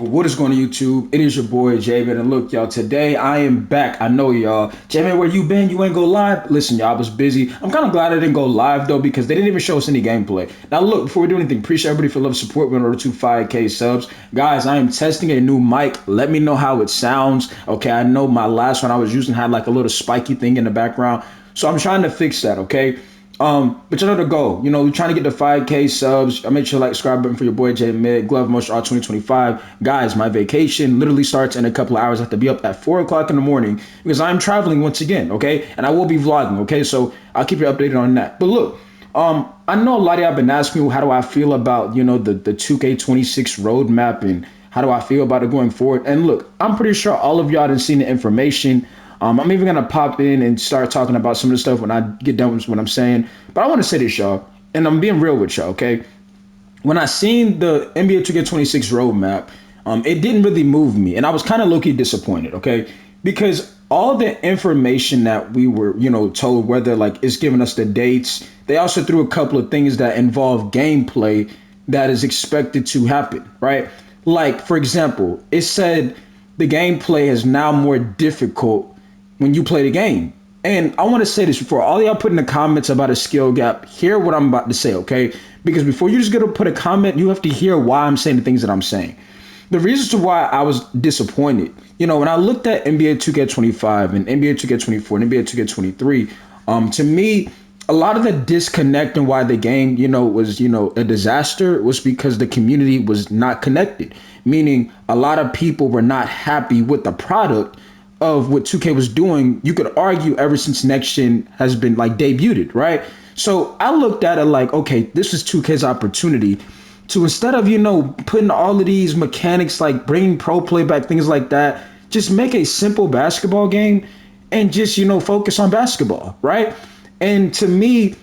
What is going on YouTube? It is your boy Javen, and look, y'all. Today I am back. I know y'all. Javen, where you been? You ain't go live. Listen, y'all, I was busy. I'm kind of glad I didn't go live though because they didn't even show us any gameplay. Now, look, before we do anything, appreciate everybody for love and support. We're on order to 5K subs, guys. I am testing a new mic. Let me know how it sounds. Okay, I know my last one I was using had like a little spiky thing in the background, so I'm trying to fix that. Okay. But you know the goal. We're trying to get to 5K subs. I make sure like subscribe button for your boy J Mid. Glove Motion R 2025. Guys, my vacation literally starts in a couple of hours. I have to be up at 4 o'clock in the morning because I'm traveling once again. Okay, and I will be vlogging. Okay, so I'll keep you updated on that. But look, I know a lot of y'all been asking me how do I feel about the 2K26 roadmap and how do I feel about it going forward. And look, I'm pretty sure all of y'all done seen the information. I'm even gonna pop in and start talking about some of the stuff when I get done with what I'm saying. But I want to say this, y'all, and I'm being real with y'all. Okay, when I seen the NBA 2K26 roadmap, it didn't really move me, and I was kind of low-key disappointed. Okay, because all the information that we were, told, whether like it's giving us the dates, they also threw a couple of things that involve gameplay that is expected to happen, right? Like for example, it said the gameplay is now more difficult when you play the game. And I want to say this before all y'all put in the comments about a skill gap, hear what I'm about to say, okay? Because before you just get to put a comment, you have to hear why I'm saying the things that I'm saying. The reasons to why I was disappointed, when I looked at NBA 2K25 and NBA 2K24 and NBA 2K23, to me, a lot of the disconnect and why the game, was, a disaster was because the community was not connected. Meaning a lot of people were not happy with the product of what 2K was doing. You could argue ever since Next Gen has been like debuted, right? So I looked at it like, okay, this is 2K's opportunity to, instead of, putting all of these mechanics, like bringing pro play back, things like that, just make a simple basketball game and just, focus on basketball, right? And to me,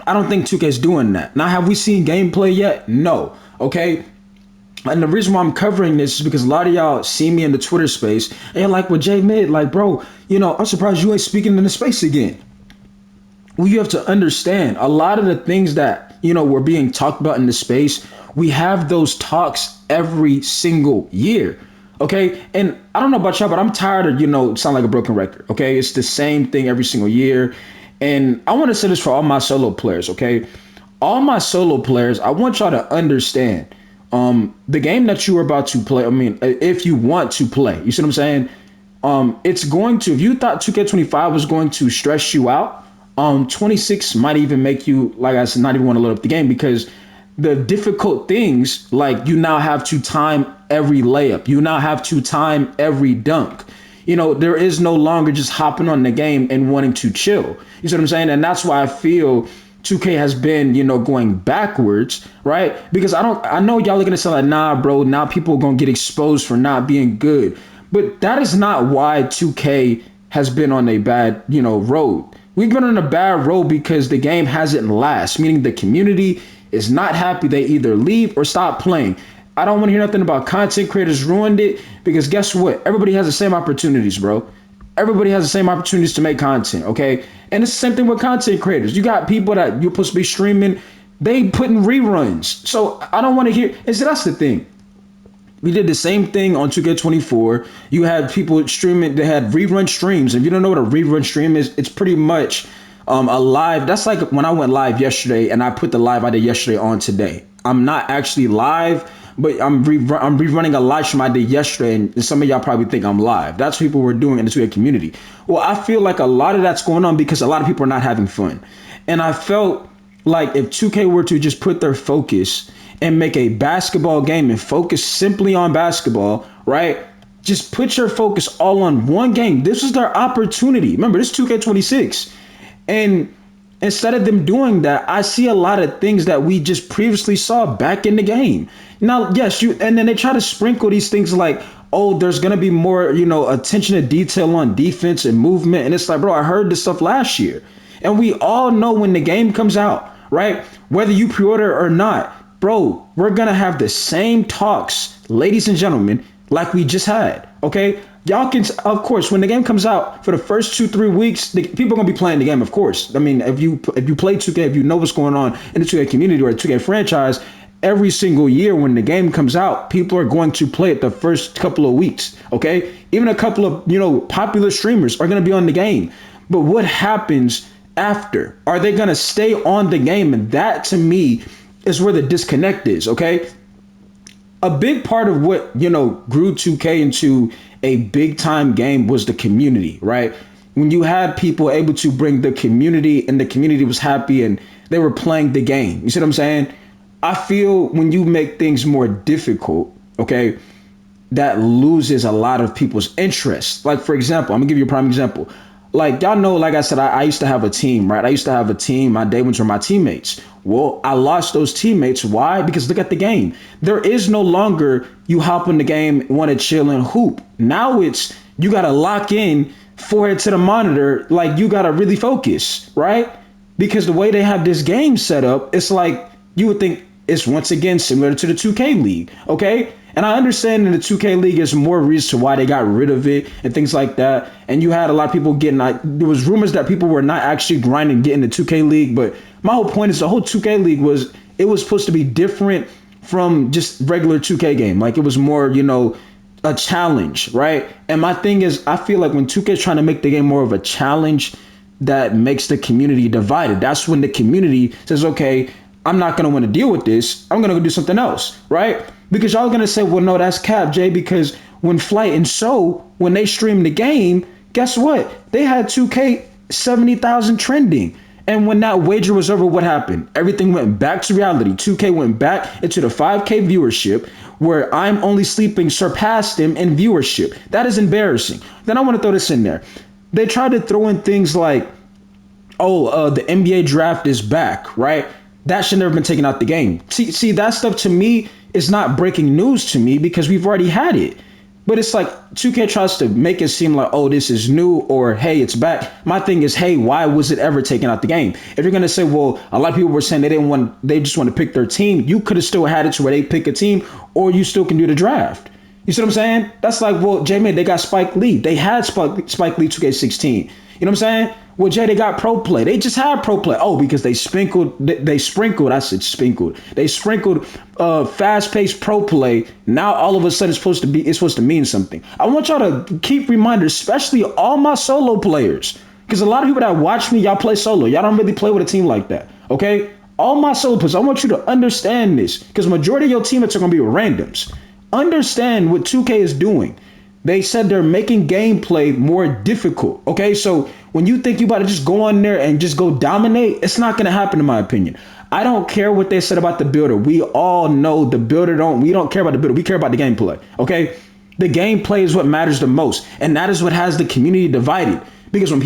I don't think 2K is doing that. Now, have we seen gameplay yet? No. Okay. And the reason why I'm covering this is because a lot of y'all see me in the Twitter space and you're like, well, Jay Mid, like, bro, I'm surprised you ain't speaking in the space again. Well, you have to understand a lot of the things that, were being talked about in the space. We have those talks every single year. Okay. And I don't know about y'all, but I'm tired of, sound like a broken record. Okay. It's the same thing every single year. And I want to say this for all my solo players. Okay. All my solo players, I want y'all to understand the game that you are about to play. I mean, if you want to play, you see what I'm saying? It's going to, if you thought 2K25 was going to stress you out, 26 might even make you, like I said, not even want to load up the game because the difficult things, like you now have to time every layup. You now have to time every dunk. There is no longer just hopping on the game and wanting to chill. You see what I'm saying? And that's why I feel 2K has been, going backwards, right? Because I know y'all are gonna say like, nah, bro, now people are gonna get exposed for not being good. But that is not why 2K has been on a bad, road. We've been on a bad road because the game hasn't last, meaning the community is not happy. They either leave or stop playing. I don't want to hear nothing about content creators ruined it because guess what? Everybody has the same opportunities, bro. Everybody has the same opportunities to make content, okay? And it's the same thing with content creators. You got people that you're supposed to be streaming, they putting reruns. So I don't want to hear, and so that's the thing. We did the same thing on 2K24. You had people streaming, they had rerun streams. If you don't know what a rerun stream is, it's pretty much a live. That's like when I went live yesterday and I put the live I did yesterday on today. I'm not actually live, but I'm rerunning a live stream I did yesterday, and some of y'all probably think I'm live. That's what people were doing in the 2K community. Well, I feel like a lot of that's going on because a lot of people are not having fun. And I felt like if 2K were to just put their focus and make a basketball game and focus simply on basketball, right? Just put your focus all on one game. This is their opportunity. Remember, this is 2K26. And instead of them doing that, I see a lot of things that we just previously saw back in the game. Now, yes, and then they try to sprinkle these things like, oh, there's going to be more, attention to detail on defense and movement. And it's like, bro, I heard this stuff last year. And we all know when the game comes out, right? Whether you pre-order or not, bro, we're going to have the same talks, ladies and gentlemen, like we just had, okay? Y'all can, of course, when the game comes out for the first 2-3 weeks, people are gonna be playing the game. Of course, I mean, if you play 2K, if you know what's going on in the 2K community or the 2K franchise, every single year when the game comes out, people are going to play it the first couple of weeks. Okay. Even a couple of, popular streamers are going to be on the game. But what happens after? Are they going to stay on the game? And that to me is where the disconnect is. Okay. A big part of what, grew 2K into a big time game was the community, right? When you had people able to bring the community and the community was happy and they were playing the game. You see what I'm saying? I feel when you make things more difficult, okay, that loses a lot of people's interest. Like, for example, I'm gonna give you a prime example. Like, y'all know, like I said, I used to have a team, right? I used to have a team. My day ones were my teammates. Well, I lost those teammates. Why? Because look at the game. There is no longer you hop in the game, want to chill and hoop. Now it's you got to lock in, forehead to the monitor. Like, you got to really focus, right? Because the way they have this game set up, it's like you would think it's once again similar to the 2K League, okay? And I understand in the 2K League is more reasons to why they got rid of it and things like that. And you had a lot of people getting, there was rumors that people were not actually grinding getting the 2K League. But my whole point is the whole 2K League was supposed to be different from just regular 2K game. Like, it was more, a challenge, right? And my thing is, I feel like when 2K is trying to make the game more of a challenge, that makes the community divided. That's when the community says, okay, I'm not going to want to deal with this. I'm going to go do something else, right? Because y'all going to say, well, no, that's cap, Jay, because when Flight and So, when they streamed the game, guess what? They had 2K 70,000 trending. And when that wager was over, what happened? Everything went back to reality. 2K went back into the 5K viewership, where I'm Only Sleeping surpassed them in viewership. That is embarrassing. Then I want to throw this in there. They tried to throw in things like, the NBA draft is back, right? That should never been taken out the game. See, that stuff to me is not breaking news to me because we've already had it. But it's like 2K tries to make it seem like, oh, this is new, or hey, it's back. My thing is, hey, why was it ever taken out the game? If you're gonna say, well, a lot of people were saying they just want to pick their team, you could have still had it to where they pick a team, or you still can do the draft. You see what I'm saying? That's like, well, J-Man, they got Spike Lee. They had Spike Lee 2K16. You know what I'm saying? Well, Jay, they got Pro Play. They just had Pro Play. Oh, because they sprinkled fast-paced Pro Play. Now all of a sudden it's supposed to mean something. I want y'all to keep reminders, especially all my solo players. Because a lot of people that watch me, y'all play solo. Y'all don't really play with a team like that. Okay? All my solo players, I want you to understand this. Because majority of your teammates are gonna be randoms. Understand what 2K is doing. They said they're making gameplay more difficult. Okay, so when you think you about to just go on there and just go dominate, it's not going to happen, in my opinion. I don't care what they said about the builder. We all know the builder we don't care about the builder. We care about the gameplay. Okay, the gameplay is what matters the most, and that is what has the community divided. Because when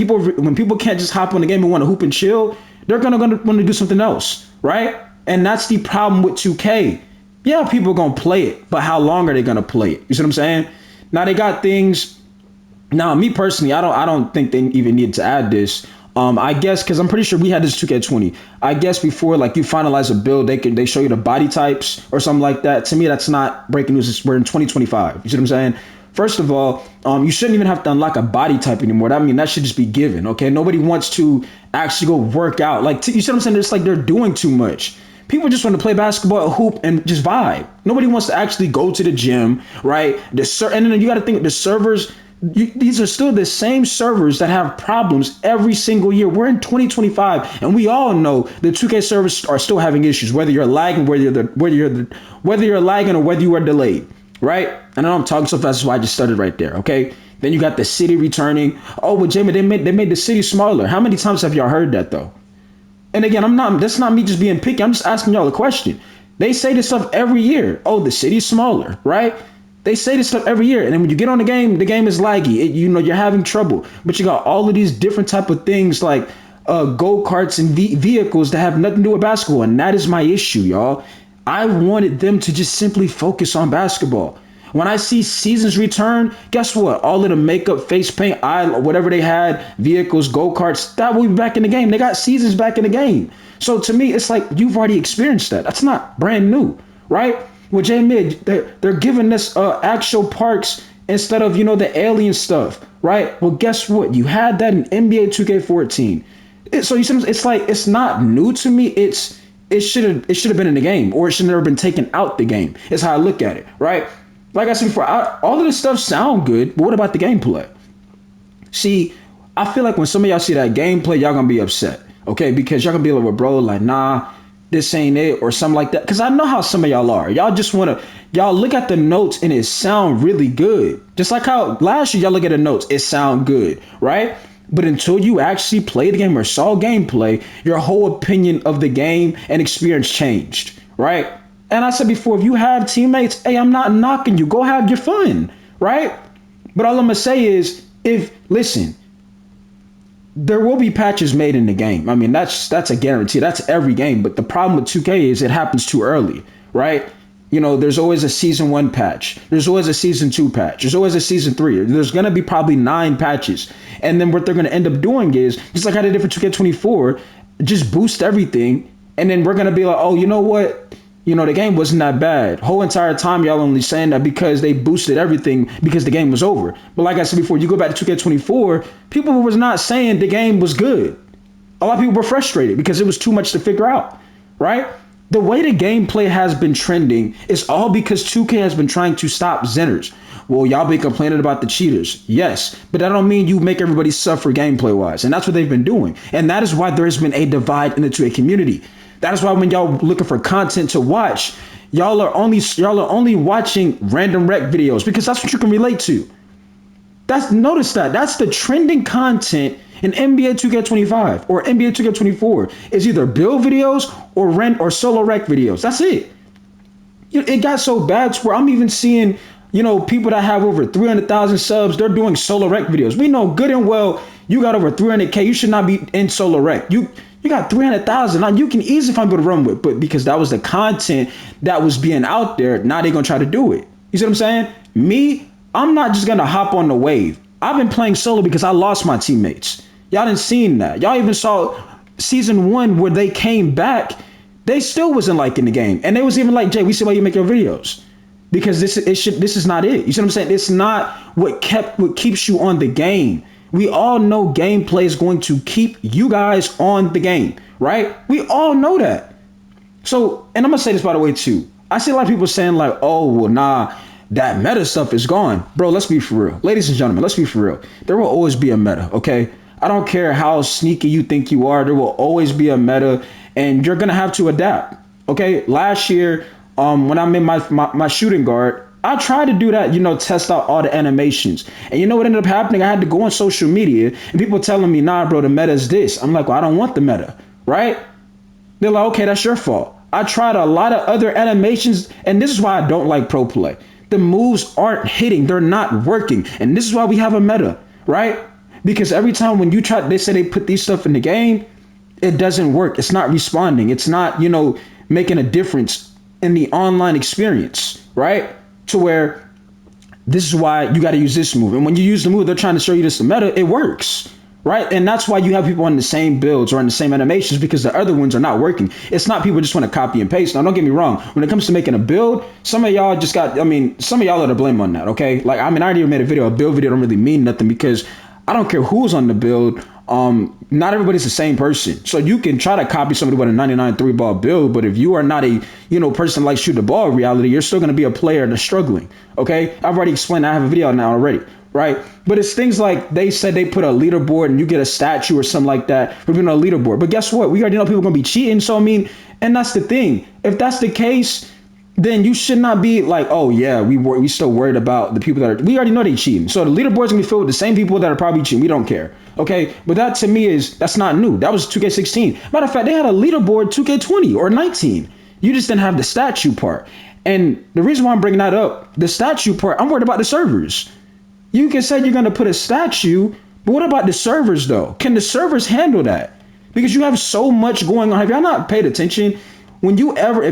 people can't just hop on the game and want to hoop and chill, they're gonna want to do something else, right? And that's the problem with 2K. Yeah, people are gonna play it, but how long are they gonna play it? You see what I'm saying? Now they got things. Now, me personally, I don't think they even need to add this. I guess because I'm pretty sure we had this 2K20. I guess before, like, you finalize a build, they show you the body types or something like that. To me, that's not breaking news. We're in 2025. You see what I'm saying? First of all, you shouldn't even have to unlock a body type anymore. I mean, that should just be given. Okay, nobody wants to actually go work out. Like, you see what I'm saying? It's like they're doing too much. People just want to play basketball, hoop, and just vibe. Nobody wants to actually go to the gym, right? And then you got to think the servers. These are still the same servers that have problems every single year. We're in 2025, and we all know the 2K servers are still having issues. Whether you're lagging, whether you're lagging, or whether you are delayed, right? I know I'm talking so fast, that's why I just started right there. Okay. Then you got the city returning. Oh, well, Jamie, they made the city smaller. How many times have y'all heard that though? And again, that's not me just being picky. I'm just asking y'all a question. They say this stuff every year. Oh, the city's smaller, right? They say this stuff every year. And then when you get on the game is laggy. You're having trouble. But you got all of these different type of things like go-karts and vehicles that have nothing to do with basketball. And that is my issue, y'all. I wanted them to just simply focus on basketball. When I see seasons return, guess what? All of the makeup, face paint, whatever they had, vehicles, go-karts, that will be back in the game. They got seasons back in the game. So to me, it's like you've already experienced that. That's not brand new, right? Well, J-Mid, they're giving us actual parks instead of, the alien stuff, right? Well, guess what? You had that in NBA 2K14. So you see, it's like, it's not new to me. It's it should have been in the game, or it should never been taken out the game. Is how I look at it, right? Like I said before, all of this stuff sound good, but what about the gameplay? See, I feel like when some of y'all see that gameplay, y'all gonna be upset, okay? Because y'all gonna be like, well, bro, like, nah, this ain't it, or something like that. Because I know how some of y'all are. Y'all just wanna, y'all look at the notes and it sound really good. Just like how last year y'all look at the notes, it sound good, right? But until you actually play the game or saw gameplay, your whole opinion of the game and experience changed, right? And I said before, if you have teammates, hey, I'm not knocking you. Go have your fun, right? But all I'm gonna say is, listen, there will be patches made in the game. I mean, that's a guarantee. That's every game. But the problem with 2K is it happens too early, right? You know, there's always a season 1 patch. There's always a season 2 patch. There's always a season 3. There's gonna be probably 9 patches. And then what they're gonna end up doing is, just like I did it for 2K24, just boost everything. And then we're gonna be like, oh, you know what? You know, the game wasn't that bad. Whole entire time y'all only saying that because they boosted everything because the game was over. But like I said before, you go back to 2K24, people was not saying the game was good. A lot of people were frustrated because it was too much to figure out, right? The way the gameplay has been trending is all because 2K has been trying to stop Zenners. Well, y'all been complaining about the cheaters. Yes, but that don't mean you make everybody suffer gameplay-wise. And that's what they've been doing. And that is why there has been a divide in the 2K community. That is why when y'all looking for content to watch, y'all are only watching random rec videos because that's what you can relate to. Notice that's the trending content in NBA 2K25 or NBA 2K24 is either build videos or solo rec videos. That's it. It got so bad to where I'm even seeing, people that have over 300,000 subs, they're doing solo rec videos. We know good and well you got over 300K. You should not be in solo rec. You got 300,000. Now you can easily find people to run with, but because that was the content that was being out there, now they're gonna try to do it. You see what I'm saying? Me, I'm not just gonna hop on the wave. I've been playing solo because I lost my teammates. Y'all didn't seen that. Y'all even saw season 1 where they came back. They still wasn't liking the game, and they was even like, Jay, we see why you make your videos because this is not it. You see what I'm saying? It's not what keeps you on the game. We all know gameplay is going to keep you guys on the game, right? We all know that. So, and I'm gonna say this by the way too. I see a lot of people saying like, oh, well, nah, that meta stuff is gone. Bro, let's be for real. Ladies and gentlemen, let's be for real. There will always be a meta, okay? I don't care how sneaky you think you are. There will always be a meta and you're gonna have to adapt, okay? Last year, when I'm in my shooting guard, I tried to do that, test out all the animations. And you know what ended up happening? I had to go on social media and people telling me, nah, bro, the meta is this. I'm like, well, I don't want the meta, right? They're like, okay, that's your fault. I tried a lot of other animations, and this is why I don't like pro play. The moves aren't hitting. They're not working. And this is why we have a meta, right? Because every time when you try, they say they put these stuff in the game, it doesn't work. It's not responding. It's not, making a difference in the online experience, right? To where this is why you got to use this move. And when you use the move, they're trying to show you this the meta, it works, right? And that's why you have people on the same builds or on the same animations because the other ones are not working. It's not people just want to copy and paste. Now, don't get me wrong. When it comes to making a build, some of y'all some of y'all are to blame on that, okay? Like, I already made a video. A build video don't really mean nothing because I don't care who's on the build. Not everybody's the same person. So you can try to copy somebody with a 99 3-ball build, but if you are not a, person like shoot the ball in reality, you're still going to be a player that's struggling. Okay. I've already explained. I have a video now already. Right. But it's things like they said they put a leaderboard and you get a statue or something like that for being on a leaderboard. But guess what? We already know people are going to be cheating. So, and that's the thing. If that's the case, then you should not be like, oh yeah, we still worried about the people we already know they cheating. So the leaderboard's gonna be filled with the same people that are probably cheating. We don't care. Okay. But that to me that's not new. That was 2K16. Matter of fact, they had a leaderboard 2K20 or 19. You just didn't have the statue part. And the reason why I'm bringing that up, the statue part, I'm worried about the servers. You can say you're gonna put a statue, but what about the servers though? Can the servers handle that? Because you have so much going on. Have y'all not paid attention? If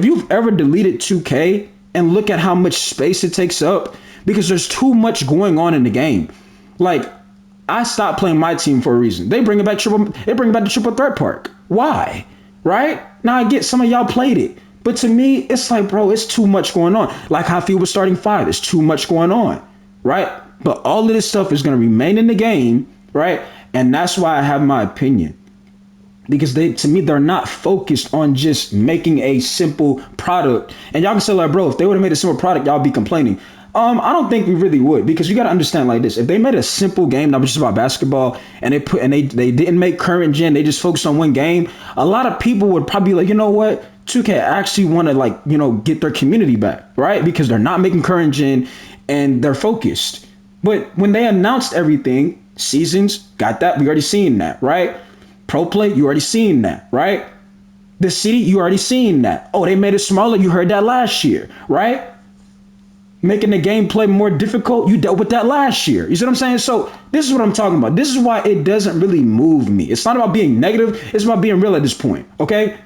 you've ever deleted 2K and look at how much space it takes up, because there's too much going on in the game. Like, I stopped playing my team for a reason. They bring back the triple threat park. Why? Right? Now I get some of y'all played it. But to me, it's like, bro, it's too much going on. Like how I feel with starting 5. It's too much going on. Right? But all of this stuff is going to remain in the game. Right? And that's why I have my opinion. because to me, they're not focused on just making a simple product. And y'all can say like, bro, if they would have made a simple product, y'all be complaining. I don't think we really would, because you got to understand like this: if they made a simple game that was just about basketball, and they didn't make current gen, they just focused on one game, a lot of people would probably be like, you know what, 2K actually want to, like, get their community back, right? Because they're not making current gen and they're focused. But when they announced everything, seasons, got that, we already seen that, right? Pro play, you already seen that, right? The city, you already seen that. Oh, they made it smaller, you heard that last year, right? Making the gameplay more difficult, you dealt with that last year. You see what I'm saying? So this is what I'm talking about. This is why it doesn't really move me. It's not about being negative. It's about being real at this point, okay?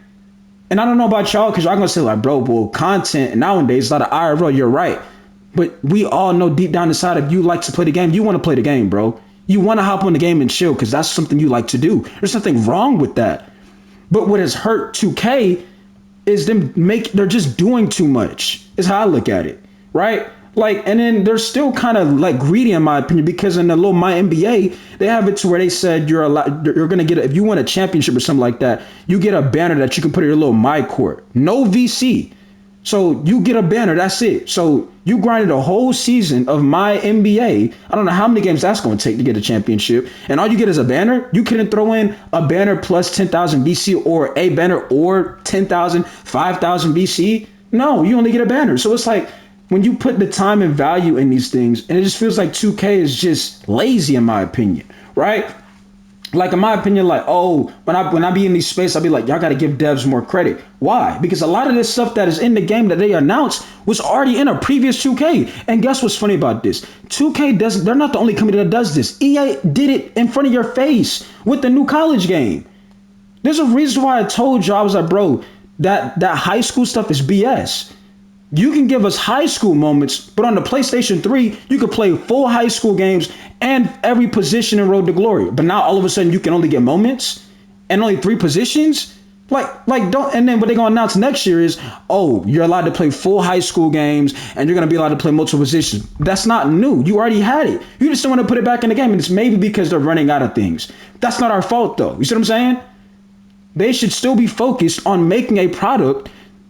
And I don't know about y'all, because y'all going to say like, bro, well, content nowadays is not an IRL. You're right. But we all know deep down inside, if you like to play the game, you want to play the game, bro. You want to hop on the game and chill because that's something you like to do. There's nothing wrong with that. But what has hurt 2K is they're just doing too much, is how I look at it. Right? Like, and then they're still kind of like greedy in my opinion, because in the little My NBA, they have it to where they said you're going to get, if you win a championship or something like that, you get a banner that you can put in your little My Court. No VC. So you get a banner, that's it. So you grinded a whole season of My NBA. I don't know how many games that's going to take to get a championship. And all you get is a banner. You couldn't throw in a banner plus 10,000 VC, or a banner or 10,000, 5,000 VC. No, you only get a banner. So it's like, when you put the time and value in these things, and it just feels like 2K is just lazy in my opinion, right? Like in my opinion, like, oh, when I be in these spaces, I'll be like, y'all got to give devs more credit. Why? Because a lot of this stuff that is in the game that they announced was already in a previous 2K. And guess what's funny about this? 2K they're not the only company that does this. EA did it in front of your face with the new college game. There's a reason why I told you, I was like, bro, that high school stuff is BS. You can give us high school moments, but on the PlayStation 3, you could play full high school games and every position in Road to Glory. But now all of a sudden you can only get moments and only 3 positions. Like don't. And then what they're gonna announce next year is, oh, you're allowed to play full high school games and you're gonna be allowed to play multiple positions. That's not new. You already had it. You just don't want to put it back in the game, and it's maybe because they're running out of things. That's not our fault though. You see what I'm saying? They should still be focused on making a product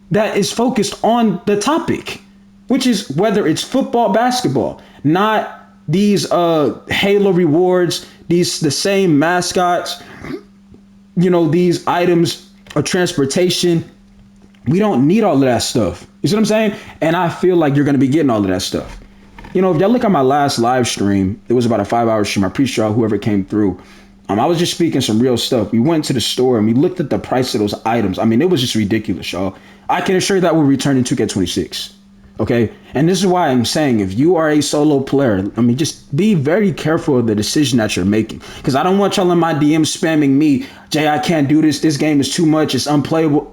that is focused on the topic, which is whether it's football, basketball, not these Halo rewards, the same mascots, these items of transportation. We don't need all of that stuff. You see what I'm saying? And I feel like you're going to be getting all of that stuff. If y'all look at my last live stream, it was about a 5-hour stream. I appreciate y'all, whoever came through. I was just speaking some real stuff. We went to the store and we looked at the price of those items. I mean, it was just ridiculous, y'all. I can assure you that will return in 2K26. Okay? And this is why I'm saying, if you are a solo player, just be very careful of the decision that you're making. Because I don't want y'all in my DM spamming me, Jay, I can't do this. This game is too much. It's unplayable.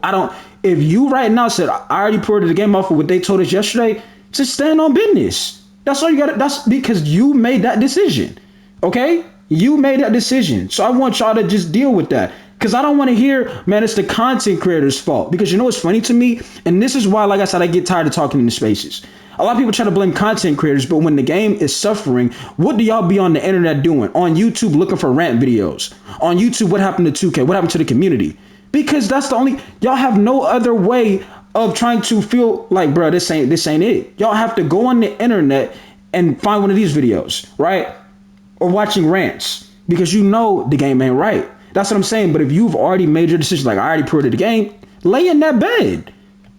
If you right now said, I already ported the game off of what they told us yesterday, just stand on business. That's all you got. That's because you made that decision. Okay? You made that decision. So I want y'all to just deal with that. Because I don't want to hear, man, it's the content creator's fault. Because you know what's funny to me? And this is why, like I said, I get tired of talking in the spaces. A lot of people try to blame content creators, but when the game is suffering, what do y'all be on the internet doing? On YouTube looking for rant videos. On YouTube, what happened to 2K? What happened to the community? Because that's the only, y'all have no other way of trying to feel like, bro, this ain't it. Y'all have to go on the internet and find one of these videos, right? Or watching rants, because the game ain't right. That's what I'm saying. But if you've already made your decision, like I already proved the game, lay in that bed.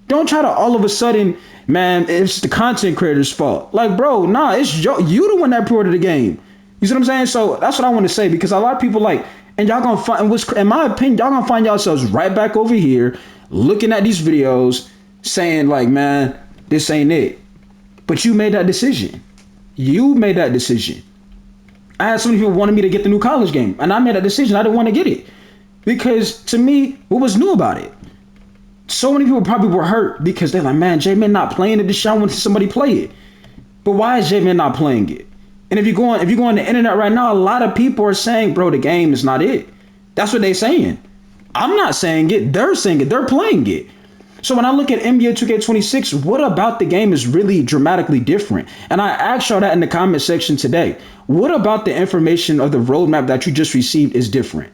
Don't try to all of a sudden, man, it's the content creator's fault. Like, bro, nah, it's you the one that proved the game. You see what I'm saying? So that's what I want to say, because a lot of people and y'all gonna find, in my opinion, y'all gonna find yourselves right back over here looking at these videos saying like, man, this ain't it. But you made that decision. You made that decision. I had so many people wanting me to get the new college game, and I made a decision. I didn't want to get it because, to me, what was new about it? So many people probably were hurt because they're like, man, J-Man not playing it. This shit, I want to see somebody play it. But why is J-Man not playing it? And if you go on the internet right now, a lot of people are saying, bro, the game is not it. That's what they're saying. I'm not saying it. They're saying it. They're playing it. So when I look at NBA 2K26, what about the game is really dramatically different? And I asked y'all that in the comment section today. What about the information of the roadmap that you just received is different?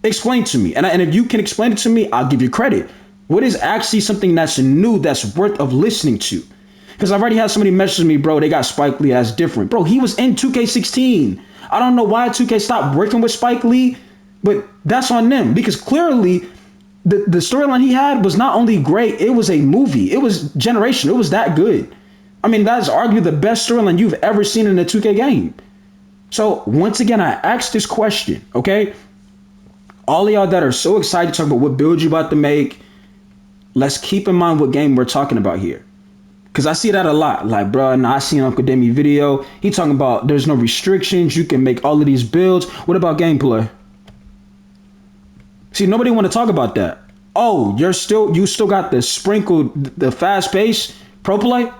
Explain to me. And if you can explain it to me, I'll give you credit. What is actually something that's new that's worth of listening to? Because I've already had somebody message me, bro, they got Spike Lee as different. Bro, he was in 2K16. I don't know why 2K stopped working with Spike Lee, but that's on them. Because clearly, the storyline he had was not only great, it was a movie. It was generational. It was that good. I mean, that's arguably the best storyline you've ever seen in a 2K game. So, once again, I asked this question, okay? All of y'all that are so excited to talk about what build you about to make, let's keep in mind what game we're talking about here. Because I see that a lot. Like, bro, and I seen Uncle Demi video. He talking about there's no restrictions. You can make all of these builds. What about gameplay? See, nobody want to talk about that. Oh, you still got the sprinkled, the fast pace pro play.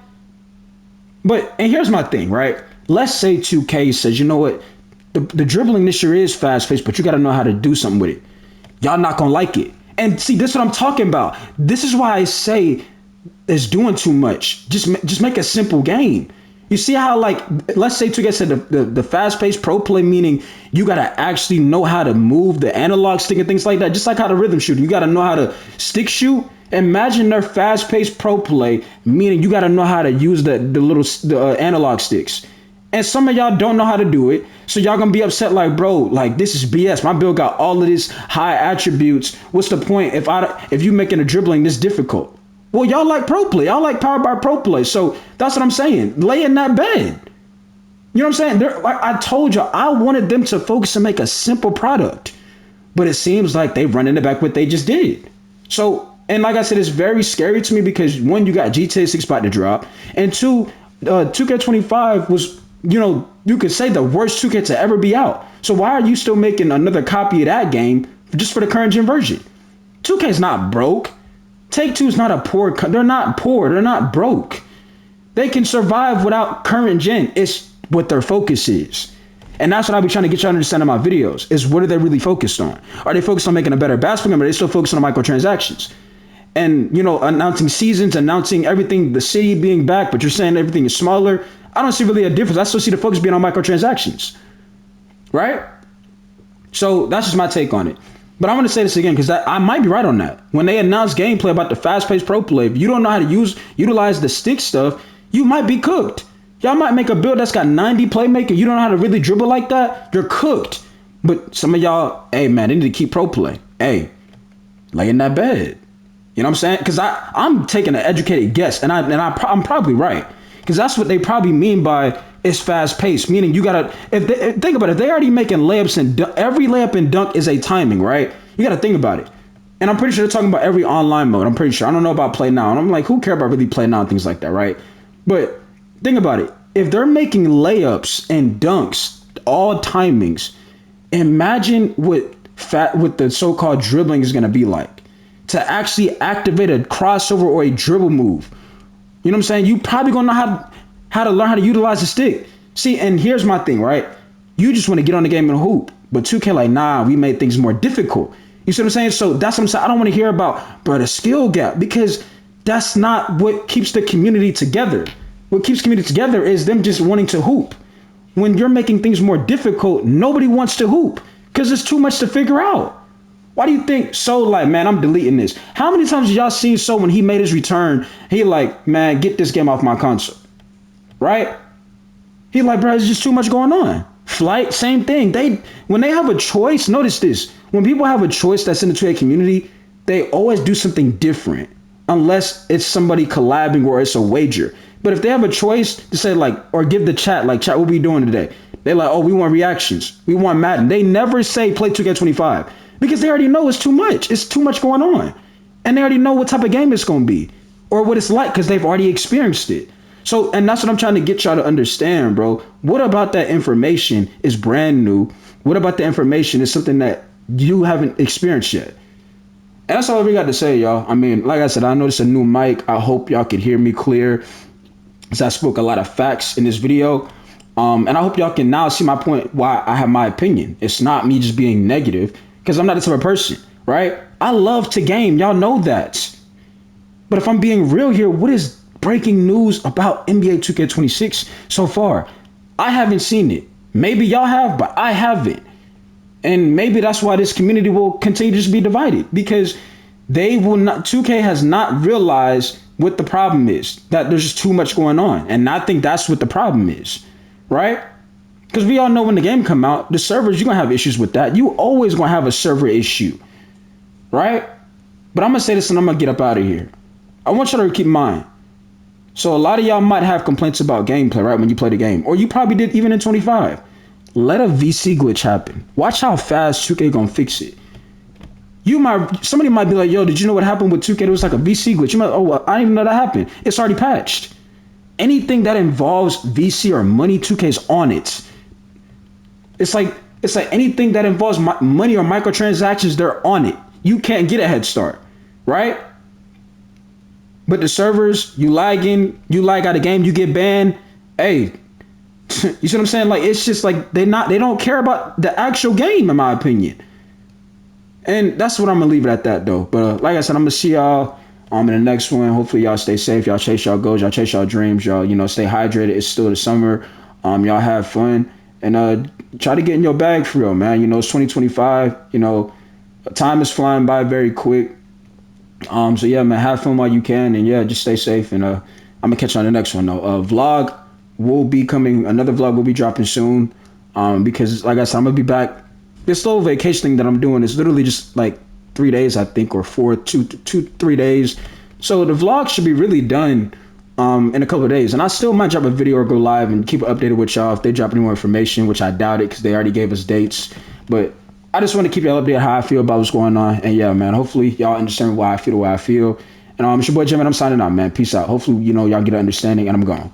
But, and here's my thing, right? Let's say 2K says, you know what? The dribbling this year is fast paced, but you got to know how to do something with it. Y'all not going to like it. And see, this is what I'm talking about. This is why I say it's doing too much. Just make a simple game. You see how, like, let's say 2K said the fast paced pro play, meaning you got to actually know how to move the analog stick and things like that. Just like how the rhythm shooting, you got to know how to stick shoot. Imagine their fast paced pro play, meaning you got to know how to use the analog sticks. And some of y'all don't know how to do it. So y'all gonna be upset like, bro, like this is BS. My build got all of these high attributes. What's the point if you making a dribbling this difficult? Well, y'all like pro play. Y'all like powered by pro play. So that's what I'm saying. Lay in that bed. You know what I'm saying? I told you, I wanted them to focus and make a simple product. But it seems like they running it back what they just did. So, and like I said, it's very scary to me because one, you got GTA 6 about to drop. And two, 2K25 was, you know, you could say the worst 2K to ever be out. So why are you still making another copy of that game just for the current gen version? 2K's not broke. Take-Two's not a poor. They're not poor. They're not broke. They can survive without current gen. It's what their focus is. And that's what I be trying to get you to understand in my videos, is what are they really focused on? Are they focused on making a better basketball game, or are they still focused on the microtransactions? And, you know, announcing seasons, announcing everything, the city being back, but you're saying everything is smaller. I don't see really a difference. I still see the focus being on microtransactions, right? So that's just my take on it. But I want to say this again because I might be right on that. When they announce gameplay about the fast-paced pro play, if you don't know how to utilize the stick stuff, you might be cooked. Y'all might make a build that's got 90 playmaking. You don't know how to really dribble like that. You're cooked. But some of y'all, hey man, they need to keep pro play. Hey, lay in that bed. You know what I'm saying? Because I'm taking an educated guess, and I'm probably right. Because that's what they probably mean by it's fast paced, meaning you gotta. Think about it, if they already making layups and every layup and dunk is a timing, right? You gotta think about it. And I'm pretty sure they're talking about every online mode. I'm pretty sure. I don't know about play now, and I'm like, who care about really play now and things like that, right? But think about it. If they're making layups and dunks, all timings, imagine what the so-called dribbling is gonna be like to actually activate a crossover or a dribble move. You know what I'm saying? You probably gonna know how to learn how to utilize the stick. See, and here's my thing, right? You just want to get on the game and hoop. But 2K like, nah, we made things more difficult. You see what I'm saying? So that's what I'm saying. I don't want to hear about, bro, the skill gap, because that's not what keeps the community together. What keeps community together is them just wanting to hoop. When you're making things more difficult, nobody wants to hoop because there's too much to figure out. Why do you think So like, man, I'm deleting this? How many times have y'all seen So when he made his return, he like, man, get this game off my console, right? He like, bro, there's just too much going on. Flight, same thing. When they have a choice, notice this. When people have a choice that's in the 2A community, they always do something different unless it's somebody collabing or it's a wager. But if they have a choice to say like, or give the chat, like, chat, what we doing today? They're like, oh, we want reactions. We want Madden. They never say play 2K25. Because they already know it's too much. It's too much going on. And they already know what type of game it's going to be. Or what it's like because they've already experienced it. So, and that's what I'm trying to get y'all to understand, bro. What about that information is brand new? What about the information is something that you haven't experienced yet? And that's all we got to say, y'all. I mean, like I said, I know it's a new mic. I hope y'all could hear me clear. Because I spoke a lot of facts in this video. And I hope y'all can now see my point why I have my opinion. It's not me just being negative. Because I'm not the type of person, right? I love to game. Y'all know that. But if I'm being real here, what is breaking news about NBA 2K26 so far? I haven't seen it. Maybe y'all have, but I haven't. And maybe that's why this community will continue to just be divided, because they will not, 2K has not realized what the problem is, that there's just too much going on. And I think that's what the problem is, right? Because we all know when the game come out, the servers, you're going to have issues with that. You always going to have a server issue, right? But I'm going to say this and I'm going to get up out of here. I want y'all to keep in mind. So a lot of y'all might have complaints about gameplay, right, when you play the game. Or you probably did even in 25. Let a VC glitch happen. Watch how fast 2K going to fix it. Somebody might be like, yo, did you know what happened with 2K? It was like a VC glitch. You might, oh, well, I didn't even know that happened. It's already patched. Anything that involves VC or money, 2K's on it. It's like anything that involves money or microtransactions, they're on it. You can't get a head start, right? But the servers, you lag out of game, you get banned. Hey, you see what I'm saying? Like, it's just like they don't care about the actual game, in my opinion. And that's what I'm gonna leave it at that though. But like I said, I'm gonna see y'all in the next one. Hopefully y'all stay safe, y'all chase y'all goals, y'all chase y'all dreams, y'all, stay hydrated. It's still the summer. Y'all have fun and try to get in your bag for real, man. It's 2025. Time is flying by very quick. So yeah, man, have fun while you can, and yeah, just stay safe. And I'm gonna catch you on the next one though. Another vlog will be dropping soon. Because like I said, I'm gonna be back. This little vacation thing that I'm doing is literally just like 3 days, I think, or 3 days. So the vlog should be really done in a couple of days. And I still might drop a video or go live and keep it updated with y'all if they drop any more information, which I doubt it because they already gave us dates. But I just want to keep y'all updated how I feel about what's going on. And yeah, man, hopefully y'all understand why I feel the way I feel. And it's your boy Jim, and I'm signing out, man. Peace out. Hopefully, y'all get an understanding, and I'm gone.